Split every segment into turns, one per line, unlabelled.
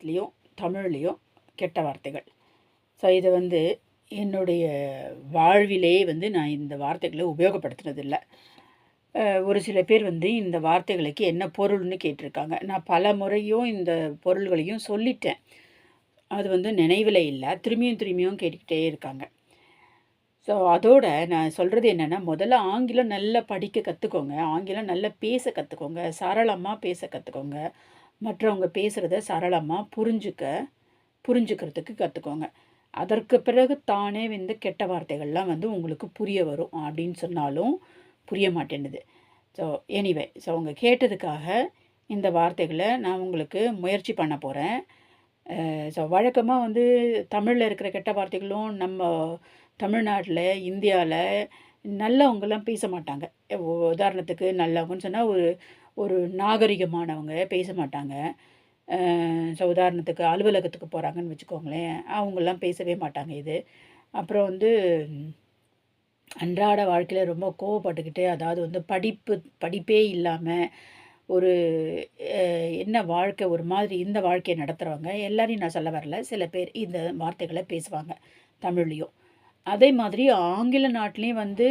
ஆங்கிலத்துலேயும் தமிழ்லேயும் கெட்ட வார்த்தைகள். ஸோ இதை வந்து என்னுடைய வாழ்விலே வந்து நான் இந்த வார்த்தைகளை உபயோகப்படுத்துனதில்லை. ஒரு சில பேர் வந்து இந்த வார்த்தைகளுக்கு என்ன பொருள்னு கேட்டிருக்காங்க. நான் பல முறையும் இந்த பொருள்களையும் சொல்லிட்டேன். அது வந்து நினைவில் இல்லை. திரும்பியும் கேட்டுக்கிட்டே இருக்காங்க. ஸோ அதோட நான் சொல்கிறது என்னென்னா, முதல்ல ஆங்கிலம் நல்லா படிக்க கற்றுக்கோங்க. ஆங்கிலம் நல்லா பேச கற்றுக்கோங்க. சரளமாக பேச கற்றுக்கோங்க. மற்றவங்க பேசுகிறத சரளமாக புரிஞ்சுக்கிறதுக்கு கற்றுக்கோங்க. அதற்கு பிறகு தானே வந்து கெட்ட வார்த்தைகள்லாம் வந்து உங்களுக்கு புரிய வரும் அப்படின்னு சொன்னாலும் புரிய மாட்டேன்னுது. ஸோ எனிவே, ஸோ அவங்க கேட்டதுக்காக இந்த வார்த்தைகளை நான் உங்களுக்கு முயற்சி பண்ண போகிறேன். ஸோ வழக்கமாக வந்து தமிழில் இருக்கிற கெட்ட வார்த்தைகளும் நம்ம தமிழ்நாட்டில் இந்தியாவில் நல்லவங்கெல்லாம் பேச மாட்டாங்க. உதாரணத்துக்கு நல்லவங்கன்னு சொன்னால் ஒரு நாகரிகமானவங்க பேச மாட்டாங்க. ஸோ உதாரணத்துக்கு அலுவலகத்துக்கு போகிறாங்கன்னு வச்சுக்கோங்களேன், அவங்களாம் பேசவே மாட்டாங்க இது. அப்புறம் வந்து அன்றாட வாழ்க்கையில் ரொம்ப கோவப்பட்டுக்கிட்டு, அதாவது வந்து படிப்பே இல்லாமல் ஒரு என்ன வாழ்க்கை ஒரு மாதிரி இந்த வாழ்க்கையை நடத்துகிறவங்க எல்லாரையும் நான் சொல்ல வரல. சில பேர் இந்த வார்த்தைகளை பேசுவாங்க தமிழ்லேயும். அதே மாதிரி ஆங்கில நாட்டிலையும் வந்து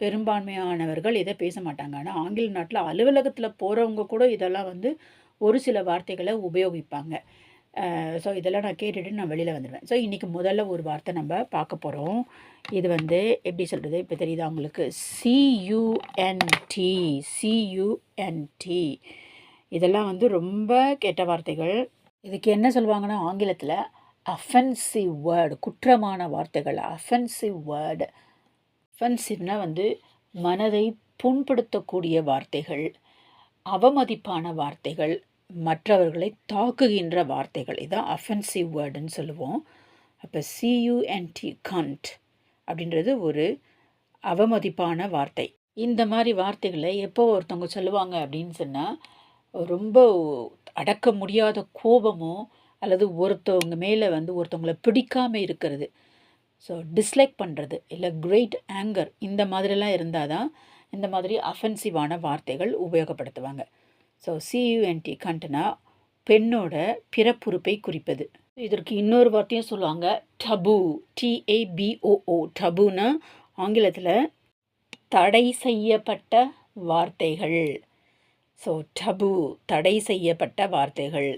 பெரும்பான்மையானவர்கள் இதை பேச மாட்டாங்க. ஆனால் ஆங்கில நாட்டில் அலுவலகத்தில் போகிறவங்க கூட இதெல்லாம் வந்து ஒரு சில வார்த்தைகளை உபயோகிப்பாங்க. ஸோ இதெல்லாம் நான் கேட்டுட்டு நான் வெளியில் வந்துடுவேன். ஸோ இன்றைக்கி முதல்ல ஒரு வார்த்தை நம்ம பார்க்க போகிறோம். இது வந்து எப்படி சொல்கிறது, இப்போ தெரியுதா உங்களுக்கு? சியூஎன்டி. இதெல்லாம் வந்து ரொம்ப கெட்ட வார்த்தைகள். இதுக்கு என்ன சொல்லுவாங்கன்னா ஆங்கிலத்தில் அஃபென்சிவ் வேர்டு, குற்றமான வார்த்தைகள். Offensive word. அஃபென்சிவ்னா வந்து மனதை புண்படுத்தக்கூடிய வார்த்தைகள், அவமதிப்பான வார்த்தைகள், மற்றவர்களை தாக்குகின்ற வார்த்தைகள். இதான் அஃபென்சிவ் வேர்டுன்னு சொல்லுவோம். அப்போ சியூஎன்டி கண்ட் அப்படின்றது ஒரு அவமதிப்பான வார்த்தை. இந்த மாதிரி வார்த்தைகளை எப்போ ஒருத்தவங்க சொல்லுவாங்க அப்படின்னு சொன்னால், ரொம்ப அடக்க முடியாத கோபமோ அல்லது ஒருத்தவங்க மேலே வந்து ஒருத்தவங்களை பிடிக்காமல் இருக்கிறது, ஸோ டிஸ்லைக் பண்ணுறது, இல்லை கிரேட் ஆங்கர், இந்த மாதிரிலாம் இருந்தால் தான் இந்த மாதிரி அஃபென்சிவான வார்த்தைகள் உபயோகப்படுத்துவாங்க. ஸோ சியூஎன்டி கண்ட்னா பெண்ணோட பிறப்புறுப்பை குறிப்பது. இதற்கு இன்னொரு வார்த்தையும் சொல்லுவாங்க டபு, TABOO. டபுனா ஆங்கிலத்தில் தடை செய்யப்பட்ட வார்த்தைகள். ஸோ டபு, தடை செய்யப்பட்ட வார்த்தைகள்.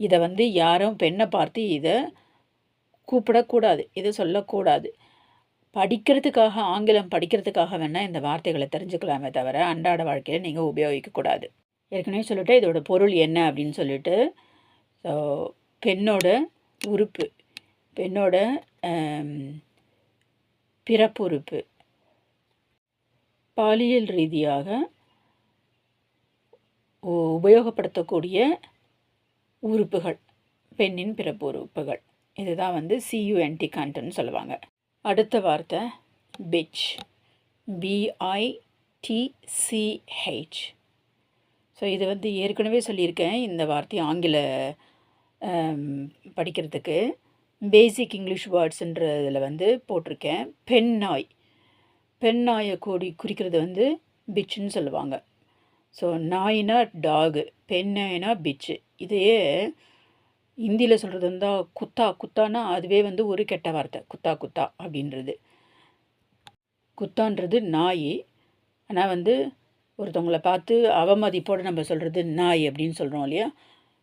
இதை வந்து யாரும் பெண்ணை பார்த்து இதை கூப்பிடக்கூடாது, இதை சொல்லக்கூடாது. படிக்கிறதுக்காக, ஆங்கிலம் படிக்கிறதுக்காக வேணால் இந்த வார்த்தைகளை தெரிஞ்சுக்கலாமே தவிர அன்றாட வாழ்க்கையில் நீங்கள் உபயோகிக்கக்கூடாது. ஏற்கனவே சொல்லிவிட்டு இதோட பொருள் என்ன அப்படின்னு சொல்லிட்டு, ஸோ பெண்ணோட உறுப்பு, பெண்ணோட பிறப்புறுப்பு, பாலியல் ரீதியாக உபயோகப்படுத்தக்கூடிய உறுப்புகள், பெண்ணின் பிறப்பு உறுப்புகள். இதுதான் வந்து சியூஎன்டி கண்ட்னு சொல்லுவாங்க. அடுத்த வார்த்தை பிட்ச், BITCH. ஸோ இது வந்து ஏற்கனவே சொல்லியிருக்கேன். இந்த வார்த்தை ஆங்கில படிக்கிறதுக்கு பேசிக் இங்கிலீஷ் வேர்ட்ஸுன்றதில் வந்து போட்டிருக்கேன். பெண்ணாய், பெண்ணாயை குறிக்கிறது வந்து பிட்சுன்னு சொல்லுவாங்க. ஸோ நாயினா டாகு, பெண்ணாயினா பிட்சு. இதையே இந்தியில் சொல்கிறது வந்து குத்தானா அதுவே வந்து ஒரு கெட்ட வார்த்தை. குத்தா அப்படின்றது. குத்தான்றது நாய். ஆனால் வந்து ஒருத்தவங்களை பார்த்து அவமதிப்போடு நம்ம சொல்கிறது நாய் அப்படின்னு சொல்கிறோம் இல்லையா,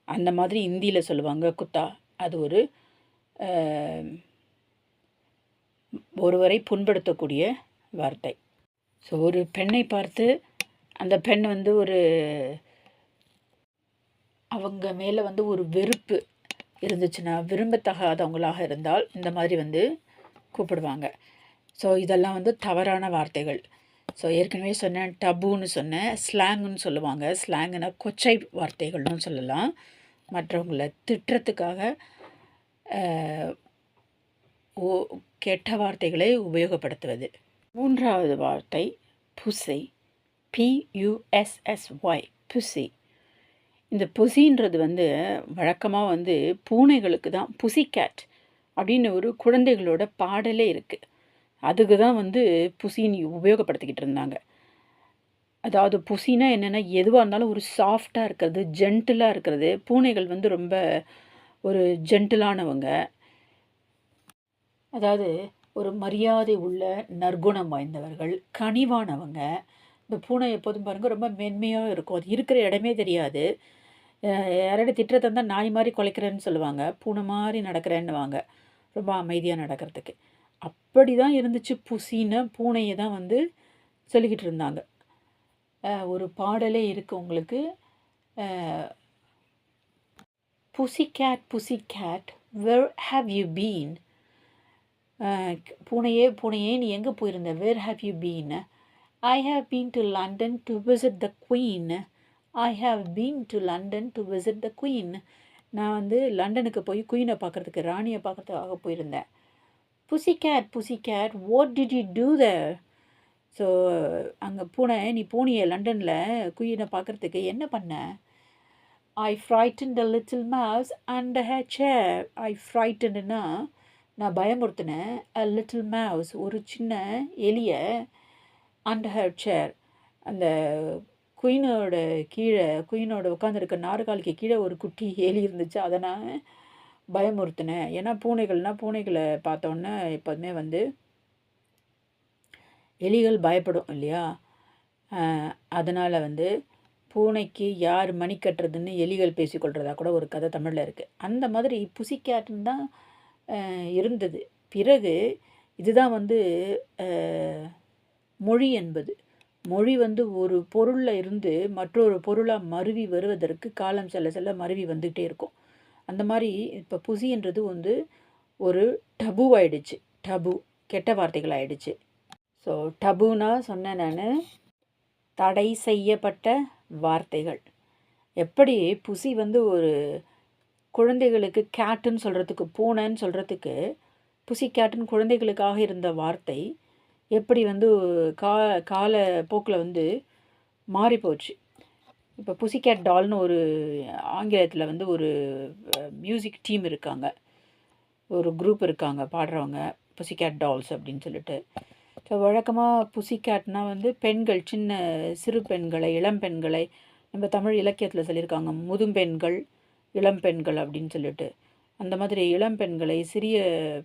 அந்த மாதிரி இந்தியில் சொல்லுவாங்க குத்தா. அது ஒருவரை புண்படுத்தக்கூடிய வார்த்தை. ஸோ ஒரு பெண்ணை பார்த்து அந்த பெண் வந்து அவங்க மேலே வந்து ஒரு வெறுப்பு இருந்துச்சுன்னா, விரும்பத்தகாதவங்களாக இருந்தால் இந்த மாதிரி வந்து கூப்பிடுவாங்க. ஸோ இதெல்லாம் வந்து தவறான வார்த்தைகள். ஸோ ஏற்கனவே சொன்னேன், டபுன்னு சொன்னேன். ஸ்லாங்குன்னு சொல்லுவாங்க. ஸ்லாங்குன்னா கொச்சை வார்த்தைகள்னு சொல்லலாம். மற்றவங்களை திட்டுறதுக்காக கெட்ட வார்த்தைகளை உபயோகப்படுத்துவது. மூன்றாவது வார்த்தை புசி, PUSSY, புசி. இந்த புசின்றது வந்து வழக்கமாக வந்து பூனைகளுக்கு தான், புசி கேட் அப்படின்னு ஒரு குழந்தைகளோட பாடலே இருக்குது. அதுக்கு தான் வந்து புசின்னு உபயோகப்படுத்திக்கிட்டு இருந்தாங்க. அதாவது புசினா என்னென்னா, எதுவாக இருந்தாலும் ஒரு சாஃப்டாக இருக்கிறது, ஜென்டிலாக இருக்கிறது. பூனைகள் வந்து ரொம்ப ஒரு ஜென்டிலானவங்க, அதாவது ஒரு மரியாதை உள்ள நற்குணம் வாய்ந்தவர்கள், கனிவானவங்க. இந்த பூனை எப்போதும் பாருங்கள் ரொம்ப மென்மையாக இருக்கும், அது இருக்கிற இடமே தெரியாது. யாராவது திட்டுறதா இருந்தால் நாய் மாதிரி குலைக்கிறேன்னு சொல்லுவாங்க, பூனை மாதிரி நடக்கிறேன்னுவாங்க, ரொம்ப அமைதியாக நடக்கிறதுக்கு. அப்படி தான் இருந்துச்சு புசின்னு பூனையை தான் வந்து சொல்லிக்கிட்டு இருந்தாங்க. ஒரு பாடலே இருக்குது உங்களுக்கு, pussy cat where have you been, பூனையே பூனையே நீ எங்கே போயிருந்த, where have you been, I have been to London to visit the queen, I have been to London to visit the queen, நான் வந்து லண்டனுக்கு போய் குயினை பார்க்குறதுக்கு, ராணியை பார்க்குறதுக்காக போயிருந்தேன். Pussy cat what did you do there, so அங்கே பூனை நீ போனியே லண்டனில் குயினை பார்க்குறதுக்கு என்ன பண்ண, I frightened the little mouse and ஹே சேர், ஐ ஃப்ரைட்டன்னா நான் பயமுறுத்தினேன், அ லிட்டில் மவுஸ் ஒரு சின்ன எலியை, அண்ட் ஹர் சேர் அந்த குயினோட கீழே, குயினோட உட்காந்துருக்க நாற்காலிக்கு கீழே ஒரு குட்டி எலி இருந்துச்சு, அதை நான் பயமுறுத்தினேன். ஏன்னா பூனைகளை பார்த்தோன்னே எப்போதுமே வந்து எலிகள் பயப்படும் இல்லையா, அதனால் வந்து பூனைக்கு யார் மணி கட்டுறதுன்னு எலிகள் பேசிக்கொள்கிறதா கூட ஒரு கதை தமிழில் இருக்குது. அந்த மாதிரி புசி கேட்டுன்னு தான் இருந்தது. பிறகு இதுதான் வந்து மொழி என்பது. மொழி வந்து ஒரு பொருளில் இருந்து மற்றொரு பொருளாக மருவி வருவதற்கு காலம் செல்ல மருவி வந்துகிட்டே இருக்கும். அந்த மாதிரி இப்போ புசின்றது வந்து ஒரு டபு ஆயிடுச்சு, டபு கெட்ட வார்த்தைகள் ஆயிடுச்சு. ஸோ டபுனா சொன்னேன் நான், தடை செய்யப்பட்ட வார்த்தைகள். எப்படி புசி வந்து ஒரு குழந்தைகளுக்கு கேட்டுன்னு சொல்கிறதுக்கு, பூனைன்னு சொல்கிறதுக்கு புசி கேட்டுன்னு குழந்தைகளுக்காக இருந்த வார்த்தை எப்படி வந்து கால போக்கில் வந்து மாறி போச்சு. இப்போ புசிகேட் டால்னு ஒரு ஆங்கிலத்தில் வந்து ஒரு மியூசிக் டீம் இருக்காங்க, ஒரு குரூப் இருக்காங்க பாடுறவங்க, புசிகேட் டால்ஸ் அப்படின்னு சொல்லிட்டு. ஸோ வழக்கமாக புசிகேட்னால் வந்து பெண்கள், சின்ன சிறு பெண்களை, இளம் பெண்களை, நம்ம தமிழ் இலக்கியத்தில் சொல்லியிருக்காங்க முதும்பெண்கள், இளம் பெண்கள் அப்படின்னு சொல்லிட்டு. அந்த மாதிரி இளம் பெண்களை, சிறிய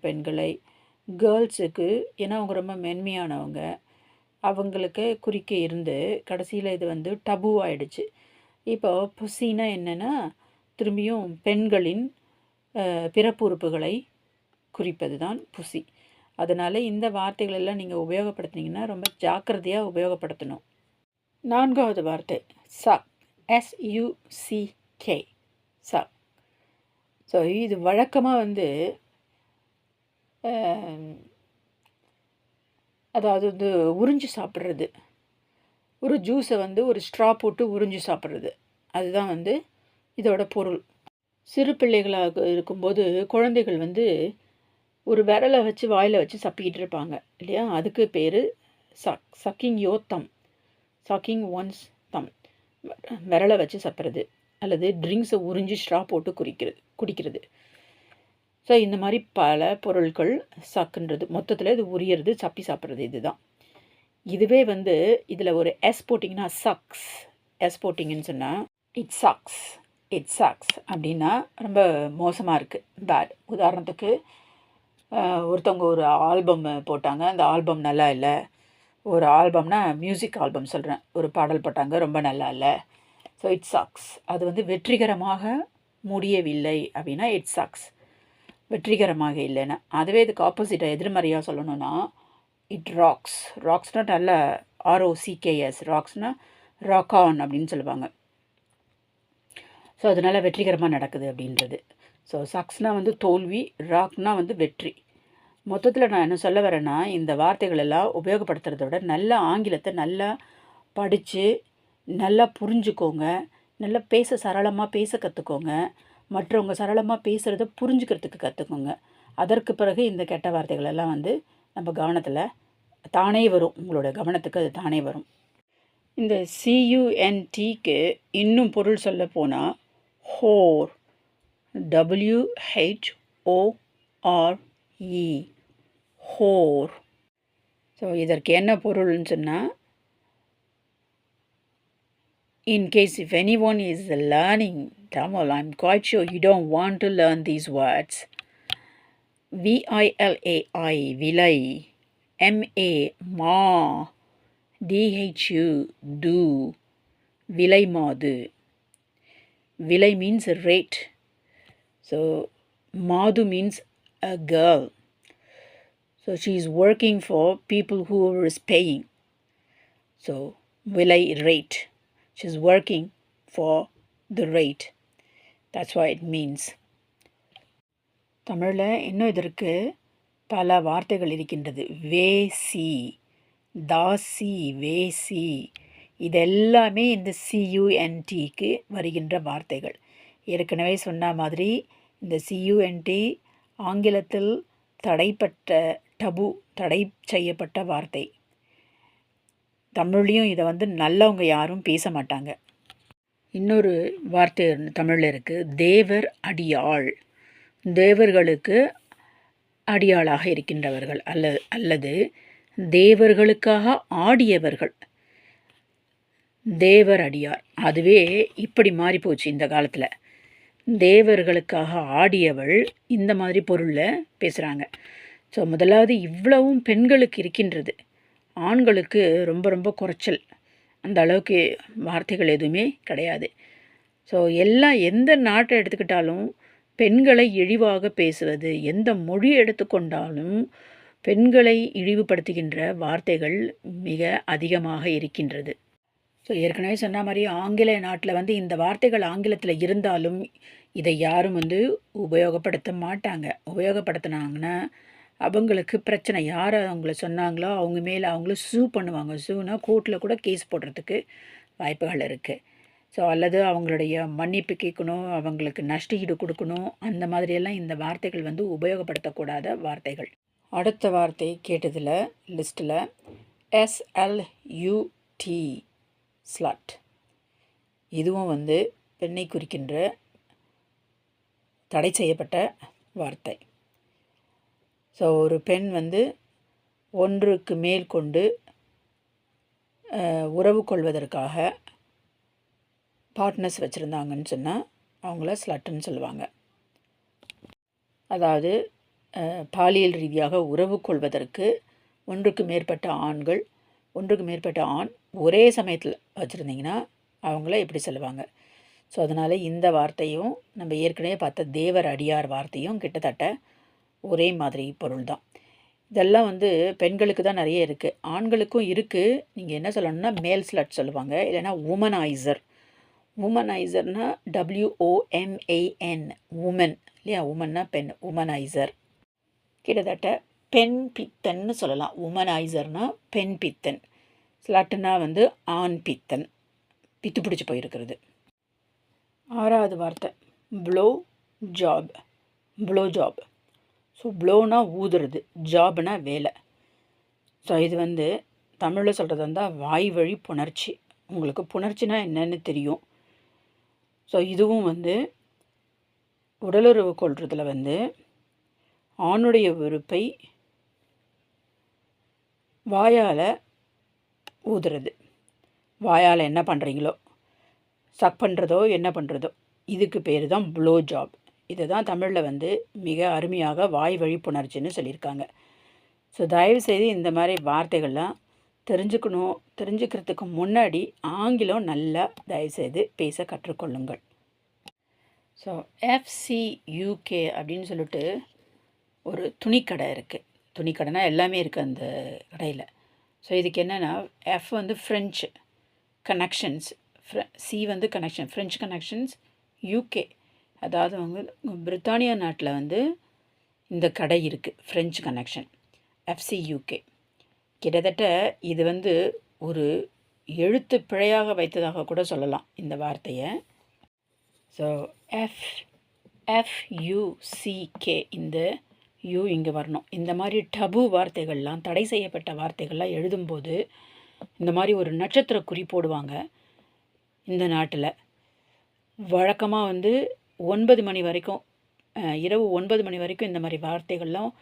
பெண்களை, கேர்ள்ஸுக்கு, ஏன்னா அவங்க ரொம்ப மென்மையானவங்க, அவங்களுக்கு குறிக்க இருந்து கடைசியில் இது வந்து டபு ஆயிடுச்சு. இப்போ புசின்னா என்னென்னா திரும்பியும் பெண்களின் பிறப்புறுப்புகளை குறிப்பது தான் புசி. அதனால் இந்த வார்த்தைகளெல்லாம் நீங்கள் உபயோகப்படுத்தினீங்கன்னா ரொம்ப ஜாக்கிரதையாக உபயோகப்படுத்தணும். 4வது வார்த்தை சக், SUCK, சக். ஸோ இது வழக்கமாக வந்து அதாவது வந்து உறிஞ்சி சாப்பிட்றது, ஒரு ஜூஸை வந்து ஒரு ஸ்ட்ரா போட்டு உறிஞ்சி சாப்பிட்றது, அதுதான் வந்து இதோட பொருள். சிறு பிள்ளைகளாக இருக்கும்போது குழந்தைகள் வந்து ஒரு விரலை வச்சு வாயில் வச்சு சப்பிக்கிட்டு இருப்பாங்க இல்லையா, அதுக்கு பேர் sucking your thumb, sucking one's thumb, விரலை வச்சு சப்புறது, அல்லது ட்ரிங்க்ஸை உறிஞ்சி ஸ்ட்ரா போட்டு குடிக்கிறது. ஸோ இந்த மாதிரி பல பொருட்கள் சக்குன்றது, மொத்தத்தில் இது உரியறது, சப்பி சாப்பிட்றது. இதுதான். இதுவே வந்து இதில் ஒரு எஸ் போட்டிங்கன்னா சக்ஸ், எஸ் போட்டிங்கன்னு சொன்னால் இட் சக்ஸ் அப்படின்னா ரொம்ப மோசமாக இருக்குது, பேட். உதாரணத்துக்கு ஒருத்தவங்க ஒரு ஆல்பம் போட்டாங்க, அந்த ஆல்பம் நல்லா இல்லை. ஒரு ஆல்பம்னா மியூசிக் ஆல்பம் சொல்கிறேன், ஒரு பாடல் போட்டாங்க ரொம்ப நல்லா இல்லை, ஸோ இட் சக்ஸ். அது வந்து வெற்றிகரமாக முடியவில்லை அப்படின்னா இட் சக்ஸ், வெற்றிகரமாக இல்லைன்னா. அதுவே இதுக்கு ஆப்போசிட்டாக எதிர்மறையாக சொல்லணும்னா இட் ராக்ஸ்னால் நல்ல ROCKS, ராக்ஸ்னால் ராக் ஆன் அப்படின்னு சொல்லுவாங்க. ஸோ அதனால் வெற்றிகரமாக நடக்குது அப்படின்றது. ஸோ சக்ஸ்னால் வந்து தோல்வி, ராக்னால் வந்து வெற்றி. மொத்தத்தில் நான் என்ன சொல்ல வரேன்னா, இந்த வார்த்தைகள் எல்லாம் உபயோகப்படுத்துறத விட நல்ல ஆங்கிலத்தை நல்லா படித்து நல்லா புரிஞ்சுக்கோங்க, நல்லா சரளமாக பேச கற்றுக்கோங்க, மற்றவங்க சரளமாக பேசுகிறத புரிஞ்சுக்கிறதுக்கு கற்றுக்கோங்க. அதற்கு பிறகு இந்த கெட்ட வார்த்தைகள் எல்லாம் வந்து நம்ம கவனத்தில் தானே வரும், உங்களோட கவனத்துக்கு அது தானே வரும். இந்த CUNTக்கு இன்னும் பொருள் சொல்ல போனால் ஹோர், WHORE, ஹோர். ஸோ இதற்கு என்ன பொருள்னு சொன்னால் in case if anyone is learning Tamil, I'm quite sure you don't want to learn these words. VILAI, vilai, MA, ma, DHU, do, vilai madu. Vilai means rate. So Madhu means a girl. So she is working for people who is paying. So vilai rate. She is working for the rate. That's what it means. தமிழில் இன்னும் இதற்கு பல வார்த்தைகள் இருக்கின்றது. வேசி, தாசி, வேசி, இதெல்லாமே இந்த CUNTக்கு வருகின்ற வார்த்தைகள். ஏற்கனவே சொன்ன மாதிரி இந்த CUNT ஆங்கிலத்தில் தடை செய்யப்பட்ட வார்த்தை. தமிழ்லையும் இதை நல்லவங்க யாரும் பேச மாட்டாங்க. இன்னொரு வார்த்தை தமிழில் இருக்குது, தேவர் அடியாள். தேவர்களுக்கு அடியாளாக இருக்கின்றவர்கள் அல்லது தேவர்களுக்காக ஆடியவர்கள், தேவர் அடியார். அதுவே இப்படி மாறிப்போச்சு இந்த காலத்தில். தேவர்களுக்காக ஆடியவள் இந்த மாதிரி பொருளில் பேசுகிறாங்க. ஸோ முதலாவது இவ்வளவும் பெண்களுக்கு இருக்கின்றது, ஆண்களுக்கு ரொம்ப ரொம்ப குறைச்சல். அந்த அளவுக்கு வார்த்தைகள் எதுவுமே கிடையாது. ஸோ எந்த நாட்டை எடுத்துக்கிட்டாலும் பெண்களை இழிவாக பேசுவது, எந்த மொழி எடுத்துக்கொண்டாலும் பெண்களை இழிவுபடுத்துகின்ற வார்த்தைகள் மிக அதிகமாக இருக்கின்றது. ஸோ ஏற்கனவே சொன்ன மாதிரி ஆங்கில நாட்டில் இந்த வார்த்தைகள் ஆங்கிலத்தில் இருந்தாலும் இதை யாரும் உபயோகப்படுத்த மாட்டாங்க. உபயோகப்படுத்தினாங்கன்னா அவங்களுக்கு பிரச்சனை. யார் அவங்கள சொன்னாங்களோ அவங்க மேலே அவங்கள சூ பண்ணுவாங்க. சூனா கோர்ட்டில் கூட கேஸ் போடுறதுக்கு வாய்ப்புகள் இருக்குது. ஸோ அல்லது அவங்களுடைய மன்னிப்பு கேட்கணும், அவங்களுக்கு நஷ்டஈடு கொடுக்கணும். அந்த மாதிரியெல்லாம் இந்த வார்த்தைகள் உபயோகப்படுத்தக்கூடாத வார்த்தைகள். அடுத்த வார்த்தை கேட்டதில் லிஸ்ட்டில் SLUT, ஸ்லட். இதுவும் பெண்ணை குறிக்கின்ற தடை செய்யப்பட்ட வார்த்தை. ஸோ ஒரு பெண் ஒன்றுக்கு மேல் கொண்டு உறவு கொள்வதற்காக பார்ட்னர்ஸ் வச்சுருந்தாங்கன்னு சொன்னால் அவங்கள ஸ்லட்டுன்னு சொல்லுவாங்க. அதாவது பாலியல் ரீதியாக உறவு கொள்வதற்கு ஒன்றுக்கு மேற்பட்ட ஆண் ஒரே சமயத்தில் வச்சுருந்திங்கன்னா அவங்கள இப்படி சொல்லுவாங்க. ஸோ அதனால் இந்த வார்த்தையும் நம்ம ஏற்கனவே பார்த்த தேவர் அடியார் வார்த்தையும் கிட்டத்தட்ட ஒரே மாதிரி பொருள் தான். இதெல்லாம் பெண்களுக்கு தான் நிறைய இருக்குது, ஆண்களுக்கும் இருக்குது. நீங்கள் என்ன சொல்லணும்னா மேல் ஸ்லட் சொல்லுவாங்க, இல்லைனா உமனைசர். உமனைசர்னா WOMAN, உமன் இல்லையா, உமன்னா பெண், உமனைசர். கிட்டத்தட்ட பெண் பித்தன்னு சொல்லலாம். உமனைசர்னா பெண் பித்தன், ஸ்லட்டுனா ஆண் பித்தன், பித்து பிடிச்சி போயிருக்கிறது. ஆறாவது வார்த்தை blow job. Blow job. So ப்ளோனா ஊதுறது, ஜாப்னா வேலை. ஸோ இது தமிழில் சொல்கிறது வாய் வழி புணர்ச்சி. உங்களுக்கு புணர்ச்சினா என்னன்னு தெரியும். ஸோ இதுவும் உடலுறவு கொள்றதுல ஆணுடைய விருப்பை வாயால் ஊதுறது. வாயால் என்ன பண்ணுறீங்களோ, சக் பண்ணுறதோ என்ன பண்ணுறதோ, இதுக்கு பேர் தான் ப்ளோ ஜாப். இதை தான் தமிழில் மிக அருமையாக வாய் வழி புணர்ச்சின்னு சொல்லியிருக்காங்க. ஸோ தயவுசெய்து இந்த மாதிரி வார்த்தைகள்லாம் தெரிஞ்சுக்கிறதுக்கு முன்னாடி ஆங்கிலம் நல்லா தயவுசெய்து பேச கற்றுக்கொள்ளுங்கள். ஸோ FCUK அப்படின்னு சொல்லிட்டு ஒரு துணிக்கடை இருக்குது. துணிக்கடைனா எல்லாமே இருக்குது அந்த கடையில். ஸோ இதுக்கு என்னென்னா F French connections, C connection, French connections, UK அதாவது பிரித்தானியா நாட்டில் இந்த கடை இருக்குது, ஃப்ரெஞ்சு கனெக்ஷன், FCUK. கிட்டத்தட்ட இது ஒரு எழுத்து பிழையாக வைத்ததாக கூட சொல்லலாம் இந்த வார்த்தையை. ஸோ FUCK, இந்த யூ இங்கே வரணும். இந்த மாதிரி டபு வார்த்தைகள்லாம், தடை செய்யப்பட்ட வார்த்தைகள்லாம் எழுதும்போது இந்த மாதிரி ஒரு நட்சத்திர குறி போடுவாங்க. இந்த நாட்டில் வழக்கமாக 9 மணி வரைக்கும், இரவு 9 மணி வரைக்கும் இந்த மாதிரி வார்த்தைகள்லாம்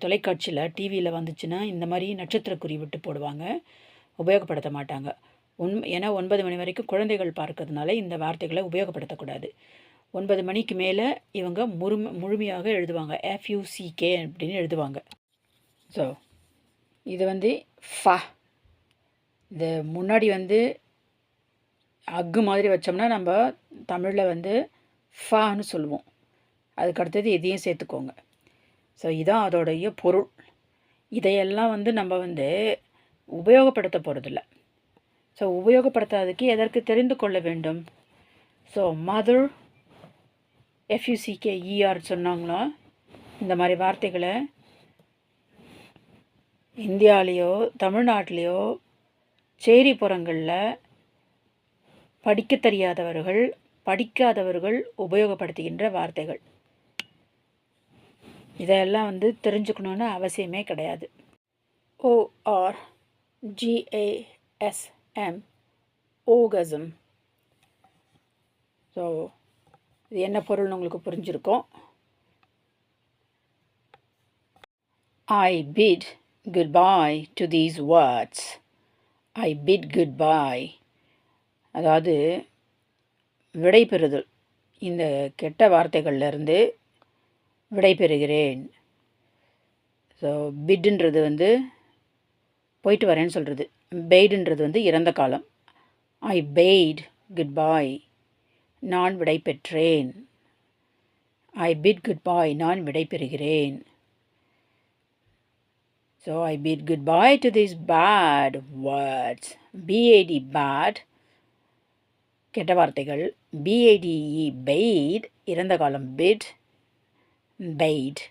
தொலைக்காட்சியில் டிவியில் வந்துச்சுன்னா இந்த மாதிரி நட்சத்திர குறி விட்டு போடுவாங்க, உபயோகப்படுத்த மாட்டாங்க. ஏன்னா 9 மணி வரைக்கும் குழந்தைகள் பார்க்கறதுனால இந்த வார்த்தைகளை உபயோகப்படுத்தக்கூடாது. 9 மணிக்கு மேலே இவங்க முழுமையாக எழுதுவாங்க. FUCK அப்படின்னு எழுதுவாங்க. ஸோ இது வந்து ஃப. இது முன்னாடி வந்து அக்கு மாதிரி வச்சோம்னா நம்ம தமிழில் வந்து ஃபான்னு சொல்லுவோம். அதுக்கடுத்தது இதையும் சேர்த்துக்கோங்க. ஸோ இதான் அதோடைய பொருள். இதையெல்லாம் வந்து நம்ம வந்து உபயோகப்படுத்த போகிறதில்ல. ஸோ உபயோகப்படுத்தாததுக்கு எதற்கு தெரிந்து கொள்ள வேண்டும்? ஸோ மதர் FUCKER சொன்னாங்களோ இந்த மாதிரி வார்த்தைகளை இந்தியாவிலேயோ தமிழ்நாட்டிலையோ சேரிப்புறங்களில் படிக்க தெரியாதவர்கள் படிக்காதவர்கள் உபயோகப்படுத்துகின்ற வார்த்தைகள். இதெல்லாம் வந்து தெரிஞ்சுக்கணுன்னு அவசியமே கிடையாது. ORGASM orgasm. ஸோ இது என்ன பொருள்னு உங்களுக்கு புரிஞ்சிருக்கும். I bid goodbye to these words. I bid goodbye. அதாவது விடைபெறுதல். இந்த கெட்ட வார்த்தைகள்லேருந்து விடைபெறுகிறேன். ஸோ பிட்டுன்றது வந்து போயிட்டு வரேன்னு சொல்கிறது. பெய்டுன்றது வந்து இறந்த காலம். ஐ பெய்ட் குட் பாய், நான் விடை பெற்றேன். ஐ பிட் குட் பாய், நான் விடை பெறுகிறேன். So I bid good bye to this bad words. BAD bad கெட்ட வார்த்தைகள். BADE பெய்ட் இறந்த காலம். Bid paid.